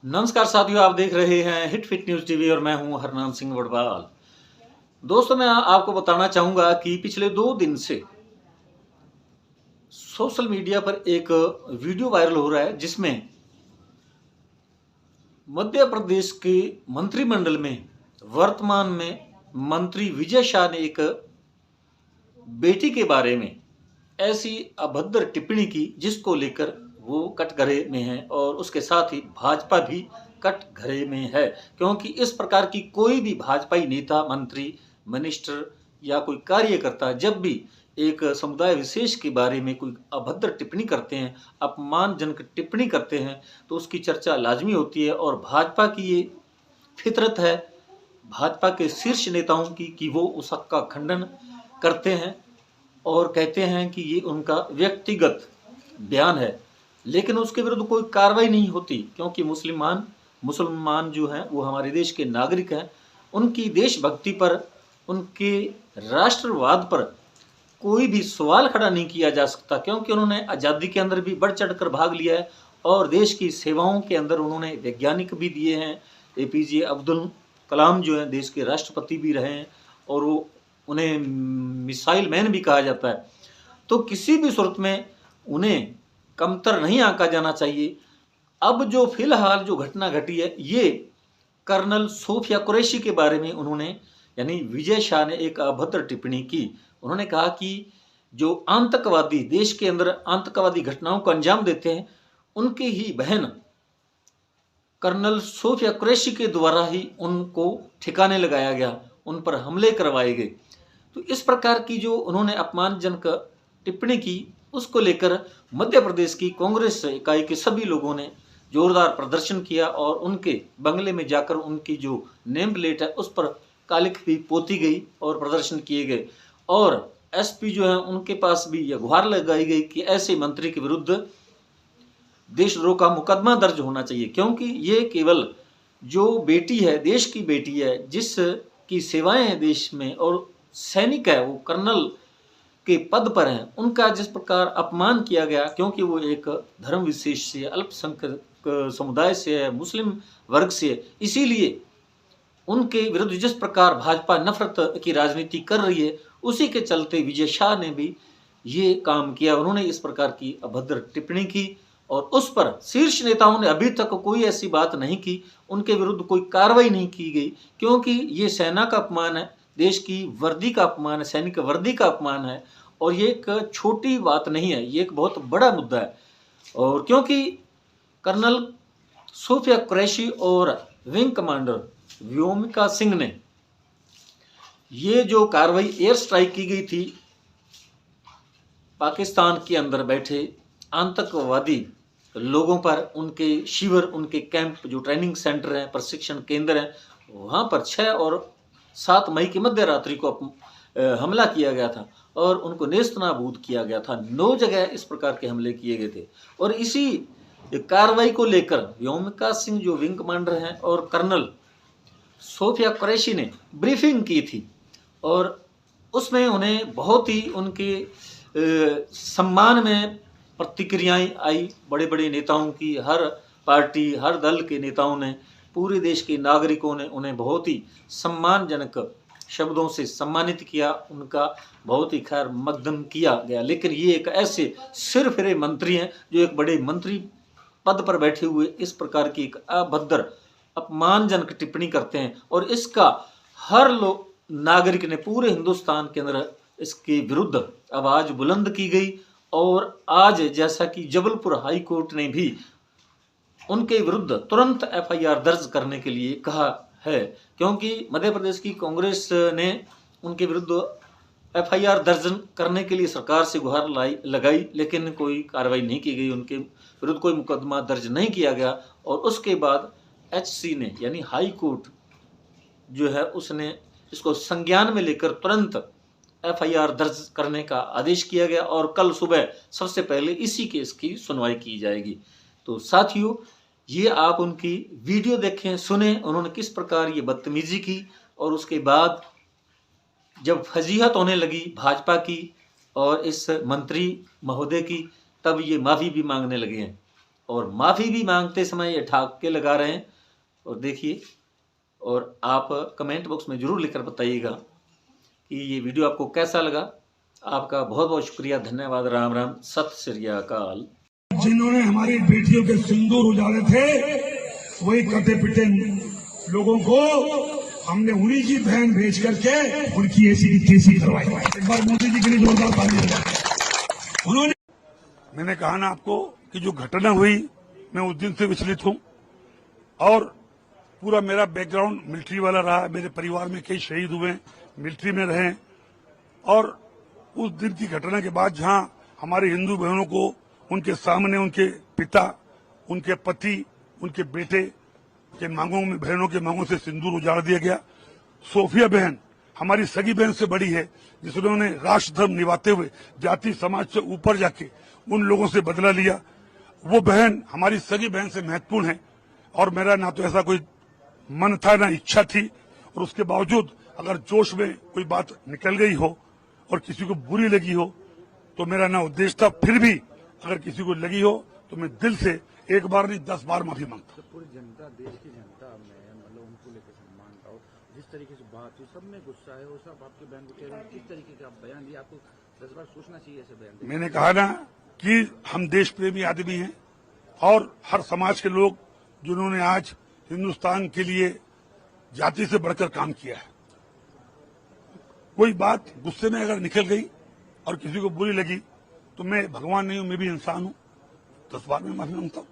नमस्कार साथियों, आप देख रहे हैं हिट फिट न्यूज टीवी और मैं हूं हरनाम सिंह वडवाल। दोस्तों, मैं आपको बताना चाहूंगा कि पिछले 2 दिन से सोशल मीडिया पर एक वीडियो वायरल हो रहा है जिसमें मध्य प्रदेश के मंत्रिमंडल में वर्तमान में मंत्री विजय शाह ने एक बेटी के बारे में ऐसी अभद्र टिप्पणी की जिसको लेकर वो कटघरे में है और उसके साथ ही भाजपा भी कटघरे में है, क्योंकि इस प्रकार की कोई भी भाजपाई नेता, मंत्री, मिनिस्टर या कोई कार्यकर्ता जब भी एक समुदाय विशेष के बारे में कोई अभद्र टिप्पणी करते हैं, अपमानजनक टिप्पणी करते हैं, तो उसकी चर्चा लाजमी होती है। और भाजपा की ये फितरत है, भाजपा के शीर्ष नेताओं की, कि वो उसका खंडन करते हैं और कहते हैं कि ये उनका व्यक्तिगत बयान है, लेकिन उसके विरुद्ध कोई कार्रवाई नहीं होती, क्योंकि मुसलमान जो हैं वो हमारे देश के नागरिक हैं। उनकी देशभक्ति पर, उनके राष्ट्रवाद पर कोई भी सवाल खड़ा नहीं किया जा सकता, क्योंकि उन्होंने आज़ादी के अंदर भी बढ़ चढ़ कर भाग लिया है और देश की सेवाओं के अंदर उन्होंने वैज्ञानिक भी दिए हैं। एपीजे अब्दुल कलाम जो हैं देश के राष्ट्रपति भी रहे हैं और वो उन्हें मिसाइल मैन भी कहा जाता है। तो किसी भी सूरत में उन्हें कमतर नहीं आंका जाना चाहिए। अब जो फिलहाल जो घटना घटी है, ये कर्नल सोफिया कुरैशी के बारे में उन्होंने, यानी विजय शाह ने एक अभद्र टिप्पणी की। उन्होंने कहा कि जो आतंकवादी देश के अंदर आतंकवादी घटनाओं को अंजाम देते हैं, उनकी ही बहन कर्नल सोफिया कुरैशी के द्वारा ही उनको ठिकाने लगाया गया, उन पर हमले करवाए गए। तो इस प्रकार की जो उन्होंने अपमानजनक टिप्पणी की, उसको लेकर मध्य प्रदेश की कांग्रेस इकाई के सभी लोगों ने जोरदार प्रदर्शन किया और उनके बंगले में जाकर उनकी जो नेम प्लेट है उस पर कालिख भी पोती गई और प्रदर्शन किए गए। और एसपी जो है उनके पास भी यह गुहार लगाई गई कि ऐसे मंत्री के विरुद्ध देशद्रोह का मुकदमा दर्ज होना चाहिए, क्योंकि ये केवल जो बेटी है, देश की बेटी है, जिस की सेवाएं हैं देश में, और सैनिक है, वो कर्नल के पद पर हैं, उनका जिस प्रकार अपमान किया गया, क्योंकि वो एक धर्म विशेष से, अल्पसंख्यक समुदाय से है, मुस्लिम वर्ग से है, इसीलिए उनके विरुद्ध जिस प्रकार भाजपा नफरत की राजनीति कर रही है, उसी के चलते विजय शाह ने भी ये काम किया। उन्होंने इस प्रकार की अभद्र टिप्पणी की और उस पर शीर्ष नेताओं ने अभी तक कोई ऐसी बात नहीं की, उनके विरुद्ध कोई कार्रवाई नहीं की गई, क्योंकि ये सेना का अपमान है, देश की वर्दी का अपमान है, सैनिक वर्दी का अपमान है। और ये एक छोटी बात नहीं है, ये एक बहुत बड़ा मुद्दा है। और क्योंकि कर्नल सोफिया कुरैशी और विंग कमांडर व्योमिका सिंह ने ये जो कार्रवाई एयर स्ट्राइक की गई थी, पाकिस्तान के अंदर बैठे आतंकवादी लोगों पर, उनके शिविर, उनके कैंप, जो ट्रेनिंग सेंटर हैं, प्रशिक्षण केंद्र हैं, वहाँ पर 6 और 7 मई की मध्य रात्रि को हमला किया गया था और उनको नेस्तनाबूद किया गया था। 9 जगह इस प्रकार के हमले किए गए थे और इसी कार्रवाई को लेकर व्योमिका सिंह जो विंग कमांडर हैं और कर्नल सोफिया कुरैशी ने ब्रीफिंग की थी और उसमें उन्हें बहुत ही उनके सम्मान में प्रतिक्रियाएं आई। बड़े बड़े नेताओं की, हर पार्टी, हर दल के नेताओं ने, पूरे देश के नागरिकों ने उन्हें बहुत ही सम्मानजनक शब्दों से सम्मानित किया, उनका बहुत ही खैर मकदम किया गया। लेकिन ये एक ऐसे सिरफिरे मंत्री हैं जो एक बड़े मंत्री पद पर बैठे हुए इस प्रकार की एक अभद्र अपमानजनक टिप्पणी करते हैं और इसका हर नागरिक ने पूरे हिंदुस्तान के अंदर इसके विरुद्ध आवाज बुलंद की गई। और आज जैसा कि जबलपुर हाई कोर्ट ने भी उनके विरुद्ध तुरंत एफआईआर दर्ज करने के लिए कहा है, क्योंकि मध्य प्रदेश की कांग्रेस ने उनके विरुद्ध एफआईआर दर्ज करने के लिए सरकार से गुहार लगाई, लेकिन कोई कार्रवाई नहीं की गई, उनके विरुद्ध कोई मुकदमा दर्ज नहीं किया गया। और उसके बाद एचसी ने, यानी हाई कोर्ट जो है, उसने इसको संज्ञान में लेकर तुरंत एफआईआर दर्ज करने का आदेश किया गया और कल सुबह सबसे पहले इसी केस की सुनवाई की जाएगी। तो साथियों, ये आप उनकी वीडियो देखें, सुने, उन्होंने किस प्रकार ये बदतमीजी की और उसके बाद जब फजीहत होने लगी भाजपा की और इस मंत्री महोदय की, तब ये माफ़ी भी मांगने लगे हैं और माफ़ी भी मांगते समय ये ठाके लगा रहे हैं। और देखिए, और आप कमेंट बॉक्स में ज़रूर लिखकर बताइएगा कि ये वीडियो आपको कैसा लगा। आपका बहुत बहुत शुक्रिया, धन्यवाद, राम राम, सत श्री अकाल। जिन्होंने हमारी बेटियों के सिंदूर उजाड़े थे, वही कटे पिटे लोगों को हमने उन्हीं की बहन भेज करके उनकी ऐसी की तैसी करवाई। एक बार मोदी जी के लिए जोरदार ताली बजाएं। उन्होंने, मैंने कहा ना आपको कि जो घटना हुई, मैं उस दिन से विचलित हूं और पूरा मेरा बैकग्राउंड मिलिट्री वाला रहा। मेरे परिवार में कई शहीद हुए, मिलिट्री में रहे, और उस दिन की घटना के बाद जहां हमारे हिंदू बहनों को उनके सामने उनके पिता, उनके पति, उनके बेटे के मांगों में, बहनों के मांगों से सिंदूर उजाड़ दिया गया। सोफिया बहन हमारी सगी बहन से बड़ी है, जिन्होंने राष्ट्र धर्म निभाते हुए जाति समाज से ऊपर जाके उन लोगों से बदला लिया। वो बहन हमारी सगी बहन से महत्वपूर्ण है, और मेरा ना तो ऐसा कोई मन था ना इच्छा थी, और उसके बावजूद अगर जोश में कोई बात निकल गई हो और किसी को बुरी लगी हो तो मेरा ना उद्देश्य था। फिर भी अगर किसी को लगी हो तो मैं दिल से एक बार नहीं 10 बार माफी मांगता हूं। पूरी जनता, देश की जनता में मतलब उनको लेकर सम्मान का, जिस तरीके से बात हुई, सब में गुस्सा है, वो सब आपके बयान को कह रहे हैं, किस तरीके का आप बयान दिए, आपको 10 बार सोचना चाहिए ऐसे बयान। मैंने कहा ना कि हम देश प्रेमी आदमी हैं, और हर समाज के लोग जिन्होंने आज हिंदुस्तान के लिए जाति से बढ़कर काम किया है। कोई बात गुस्से में अगर निकल गई और किसी को बुरी लगी तो मैं भगवान नहीं हूं, मैं भी इंसान हूं, 10 बार में माफी मांगता हूं।